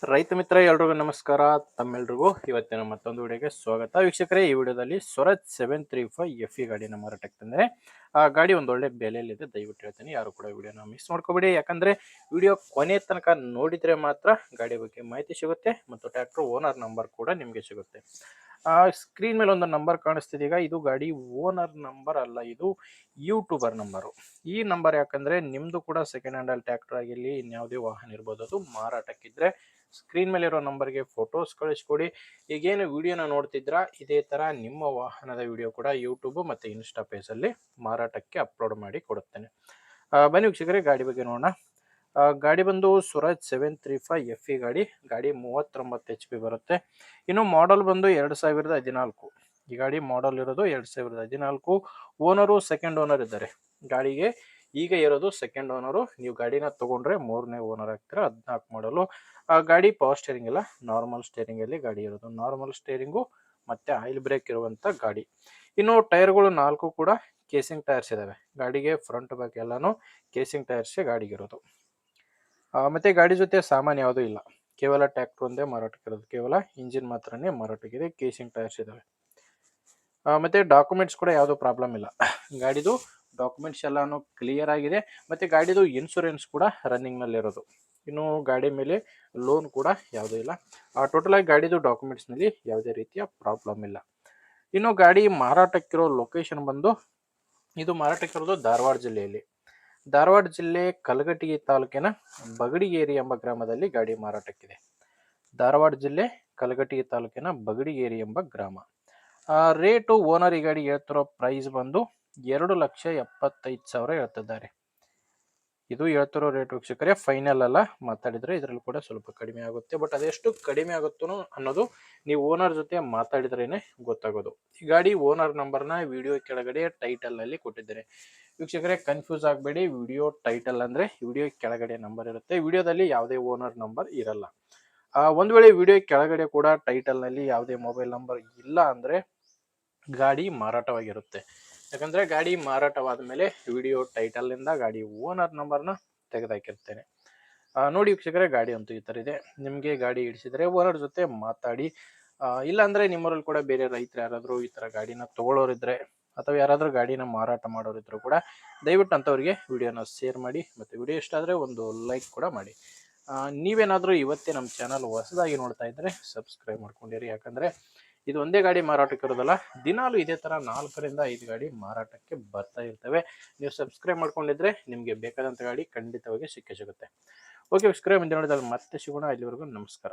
ರೈತ ಮಿತ್ರ ಎಲ್ರಿಗೂ ನಮಸ್ಕಾರ. ತಮ್ಮೆಲ್ರಿಗೂ ಇವತ್ತಿನ ಮತ್ತೊಂದು ವಿಡಿಯೋಗೆ ಸ್ವಾಗತ. ವೀಕ್ಷಕರೇ, ಈ ವಿಡಿಯೋದಲ್ಲಿ ಸ್ವರಾಜ್ 735 ಎಫ್ ಇ ಗಾಡಿನ ಮಾರಾಟಕ್ಕೆ ತಂದರೆ ಆ ಗಾಡಿ ಒಂದೊಳ್ಳೆ ಬೆಲೆಯಲ್ಲಿದೆ. ದಯವಿಟ್ಟು ಹೇಳ್ತೀನಿ, ಯಾರು ಕೂಡ ವಿಡಿಯೋನ ಮಿಸ್ ಮಾಡ್ಕೋಬೇಡಿ. ಯಾಕಂದರೆ ವಿಡಿಯೋ ಕೊನೆ ತನಕ ನೋಡಿದರೆ ಮಾತ್ರ ಗಾಡಿ ಬಗ್ಗೆ ಮಾಹಿತಿ ಸಿಗುತ್ತೆ ಮತ್ತು ಟ್ರ್ಯಾಕ್ಟರ್ ಓನರ್ ನಂಬರ್ ಕೂಡ ನಿಮಗೆ ಸಿಗುತ್ತೆ. ಸ್ಕ್ರೀನ್ ಮೇಲೆ ಒಂದು ನಂಬರ್ ಕಾಣಿಸ್ತಿದೆ. ಈಗ ಇದು ಗಾಡಿ ಓನರ್ ನಂಬರ್ ಅಲ್ಲ, ಇದು ಯೂಟ್ಯೂಬರ್ ನಂಬರು. ಈ ನಂಬರ್ ಯಾಕಂದರೆ ನಿಮ್ಮದು ಕೂಡ ಸೆಕೆಂಡ್ ಹ್ಯಾಂಡಲ್ ಟ್ರ್ಯಾಕ್ಟರ್ ಆಗಿರಲಿ, ಇನ್ಯಾವುದೇ ವಾಹನ ಇರ್ಬೋದು, ಅದು ಮಾರಾಟಕ್ಕಿದ್ರೆ ಸ್ಕ್ರೀನ್ ಮೇಲೆ ಇರೋ ನಂಬರ್ಗೆ ಫೋಟೋಸ್ ಕಳಿಸ್ಕೊಡಿ. ಈಗೇನು ವಿಡಿಯೋನ ನೋಡ್ತಿದ್ರಾ, ಇದೇ ಥರ ನಿಮ್ಮ ವಾಹನದ ವಿಡಿಯೋ ಕೂಡ ಯೂಟ್ಯೂಬ್ ಮತ್ತು ಇನ್ಸ್ಟಾ ಪೇಜಲ್ಲಿ ಮಾರಾಟಕ್ಕೆ ಅಪ್ಲೋಡ್ ಮಾಡಿ ಕೊಡುತ್ತೇನೆ. ಬನ್ನಿ ವೀಕ್ಷಕರೇ, ಗಾಡಿ ಬಗ್ಗೆ ನೋಡೋಣ. ಗಾಡಿ ಬಂದು ಸ್ವರಾಜ್ 735 ಎಫ್ ಇ ಗಾಡಿ 39 HP ಬರುತ್ತೆ. ಇನ್ನು ಮಾಡಲ್ ಬಂದು 2014. ಈ ಗಾಡಿ ಮಾಡಲ್ ಇರೋದು 2014. ಓನರು ಸೆಕೆಂಡ್ ಓನರ್ ಇದ್ದಾರೆ. ಗಾಡಿಗೆ ಈಗ ಇರೋದು ಸೆಕೆಂಡ್ ಓನರು. ನೀವು ಗಾಡಿನ ತೊಗೊಂಡ್ರೆ ಮೂರನೇ ಓನರ್ ಆಗ್ತೀರಾ. 14 ಮಾಡಲು. ಗಾಡಿ ಪವರ್ ಸ್ಟೇರಿಂಗ್ ಇಲ್ಲ, ನಾರ್ಮಲ್ ಸ್ಟೇರಿಂಗಲ್ಲಿ ಗಾಡಿ ಇರೋದು. ನಾರ್ಮಲ್ ಸ್ಟೇರಿಂಗು ಮತ್ತು ಆಯಿಲ್ ಬ್ರೇಕ್ ಇರುವಂಥ ಗಾಡಿ. ಇನ್ನು ಟೈರ್ಗಳು 4 ಕೂಡ ಕೇಸಿಂಗ್ ಟೈರ್ಸ್ ಇದ್ದಾವೆ. ಗಾಡಿಗೆ ಫ್ರಂಟ್ ಬ್ಯಾಕ್ ಎಲ್ಲನೂ ಕೇಸಿಂಗ್ ಟೈರ್ಸೇ ಗಾಡಿಗಿರೋದು. ಮತ್ತು ಗಾಡಿ ಜೊತೆ ಸಾಮಾನು ಯಾವುದೂ ಇಲ್ಲ, ಕೇವಲ ಟ್ರ್ಯಾಕ್ಟರ್ ಒಂದೇ ಮಾರಾಟಕ್ಕಿರೋದು. ಕೇವಲ ಇಂಜಿನ್ ಮಾತ್ರನೇ ಮಾರಾಟಕ್ಕಿದೆ. ಕೇಸಿಂಗ್ ಟೈರ್ಸ್ ಇದ್ದಾವೆ. ಮತ್ತು ಡಾಕ್ಯುಮೆಂಟ್ಸ್ ಕೂಡ ಯಾವುದೂ ಪ್ರಾಬ್ಲಮ್ ಇಲ್ಲ. ಗಾಡಿದು ಡಾಕ್ಯುಮೆಂಟ್ಸ್ ಎಲ್ಲನೂ ಕ್ಲಿಯರ್ ಆಗಿದೆ. ಮತ್ತು ಗಾಡಿದು ಇನ್ಶೂರೆನ್ಸ್ ಕೂಡ ರನ್ನಿಂಗ್ನಲ್ಲಿರೋದು. ಇನ್ನು ಗಾಡಿ ಮೇಲೆ ಲೋನ್ ಕೂಡ ಯಾವುದೂ ಇಲ್ಲ. ಟೋಟಲಾಗಿ ಗಾಡಿದು ಡಾಕ್ಯುಮೆಂಟ್ಸ್ನಲ್ಲಿ ಯಾವುದೇ ರೀತಿಯ ಪ್ರಾಬ್ಲಮ್ ಇಲ್ಲ. ಇನ್ನು ಗಾಡಿ ಮಾರಾಟಕ್ಕಿರೋ ಲೊಕೇಶನ್ ಬಂದು, ಇದು ಮಾರಾಟಕ್ಕಿರೋದು ಧಾರವಾಡ ಜಿಲ್ಲೆಯಲ್ಲಿ. ಧಾರವಾಡ ಜಿಲ್ಲೆ ಕಲಘಟಗಿ ತಾಲೂಕಿನ ಬಗಡಿಗೇರಿ ಎಂಬ ಗ್ರಾಮದಲ್ಲಿ ಗಾಡಿ ಮಾರಾಟಕ್ಕಿದೆ. ಧಾರವಾಡ ಜಿಲ್ಲೆ ಕಲಘಟಗಿ ತಾಲೂಕಿನ ಬಗಡಿಗೇರಿ ಎಂಬ ಗ್ರಾಮ. ರೇಟು ಓನರ್ ಈ ಗಾಡಿ ಹೇಳ್ತಿರೋ ಪ್ರೈಸ್ ಬಂದು 2,75,000 ಹೇಳ್ತಿದ್ದಾರೆ. ಇದು ಹೇಳ್ತಿರೋ ರೇಟ್ ವೀಕ್ಷಕರೇ, ಫೈನಲ್ ಅಲ್ಲ. ಮಾತಾಡಿದರೆ ಇದರಲ್ಲಿ ಕೂಡ ಸ್ವಲ್ಪ ಕಡಿಮೆ ಆಗುತ್ತೆ. ಬಟ್ ಅದೆಷ್ಟು ಕಡಿಮೆ ಆಗುತ್ತೋ ಅನ್ನೋದು ನೀವು ಓನರ್ ಜೊತೆ ಮಾತಾಡಿದ್ರೇ ಗೊತ್ತಾಗೋದು. ಈ ಗಾಡಿ ಓನರ್ ನಂಬರ್ನ ವಿಡಿಯೋ ಕೆಳಗಡೆ ಟೈಟಲ್ನಲ್ಲಿ ಕೊಟ್ಟಿದ್ದಾರೆ. ವೀಕ್ಷಕರೇ, ಕನ್ಫ್ಯೂಸ್ ಆಗಬೇಡಿ. ವಿಡಿಯೋ ಟೈಟಲ್ ಅಂದರೆ ವಿಡಿಯೋ ಕೆಳಗಡೆ ನಂಬರ್ ಇರುತ್ತೆ. ವಿಡಿಯೋದಲ್ಲಿ ಯಾವುದೇ ಓನರ್ ನಂಬರ್ ಇರಲ್ಲ. ಒಂದು ವೇಳೆ ವಿಡಿಯೋ ಕೆಳಗಡೆ ಕೂಡ ಟೈಟಲ್ನಲ್ಲಿ ಯಾವುದೇ ಮೊಬೈಲ್ ನಂಬರ್ ಇಲ್ಲ ಅಂದರೆ ಗಾಡಿ ಮಾರಾಟವಾಗಿರುತ್ತೆ. ಯಾಕಂದರೆ ಗಾಡಿ ಮಾರಾಟವಾದ ಮೇಲೆ ವಿಡಿಯೋ ಟೈಟಲ್ನಿಂದ ಗಾಡಿ ಓನರ್ ನಂಬರ್ನ ತೆಗೆದಾಕಿರ್ತೇನೆ. ನೋಡಿ ವೀಕ್ಷಕರೇ, ಗಾಡಿ ಅಂತೂ ಈ ಥರ ಇದೆ. ನಿಮಗೆ ಗಾಡಿ ಹಿಡಿಸಿದರೆ ಓನರ್ ಜೊತೆ ಮಾತಾಡಿ. ಇಲ್ಲಾಂದರೆ ನಿಮ್ಮರಲ್ಲಿ ಕೂಡ ಬೇರೆ ರೈತರು ಯಾರಾದರೂ ಈ ಥರ ಗಾಡಿನ ತೊಗೊಳ್ಳೋರಿದ್ದರೆ ಅಥವಾ ಯಾರಾದರೂ ಗಾಡಿನ ಮಾರಾಟ ಮಾಡೋರಿದ್ರು ಕೂಡ ದಯವಿಟ್ಟು ಅಂಥವ್ರಿಗೆ ವಿಡಿಯೋನ ಶೇರ್ ಮಾಡಿ. ಮತ್ತು ವಿಡಿಯೋ ಇಷ್ಟ ಆದರೆ ಒಂದು ಲೈಕ್ ಕೂಡ ಮಾಡಿ. ನೀವೇನಾದರೂ ಇವತ್ತೇ ನಮ್ಮ ಚಾನಲ್ ಹೊಸದಾಗಿ ನೋಡ್ತಾ ಇದ್ದರೆ ಸಬ್ಸ್ಕ್ರೈಬ್ ಮಾಡ್ಕೊಂಡಿರಿ. ಯಾಕಂದರೆ ಇದು ಒಂದೇ ಗಾಡಿ ಮಾರಾಟಕ್ಕೆ ಇರೋದಲ್ಲ, ದಿನಾಲೂ ಇದೇ ಥರ 4 ರಿಂದ 5 ಗಾಡಿ ಮಾರಾಟಕ್ಕೆ ಬರ್ತಾ ಇರ್ತವೆ. ನೀವು ಸಬ್ಸ್ಕ್ರೈಬ್ ಮಾಡ್ಕೊಂಡಿದ್ರೆ ನಿಮಗೆ ಬೇಕಾದಂಥ ಗಾಡಿ ಖಂಡಿತವಾಗಿ ಸಿಕ್ಕೇ ಸಿಗುತ್ತೆ. ಓಕೆ ವೀಕ್ಷಕರೇ, ಮುಂದಿನ ನೋಡಿದಲ್ಲಿ ಮತ್ತೆ ಸಿಗೋಣ. ಅಲ್ಲಿವರೆಗೂ ನಮಸ್ಕಾರ.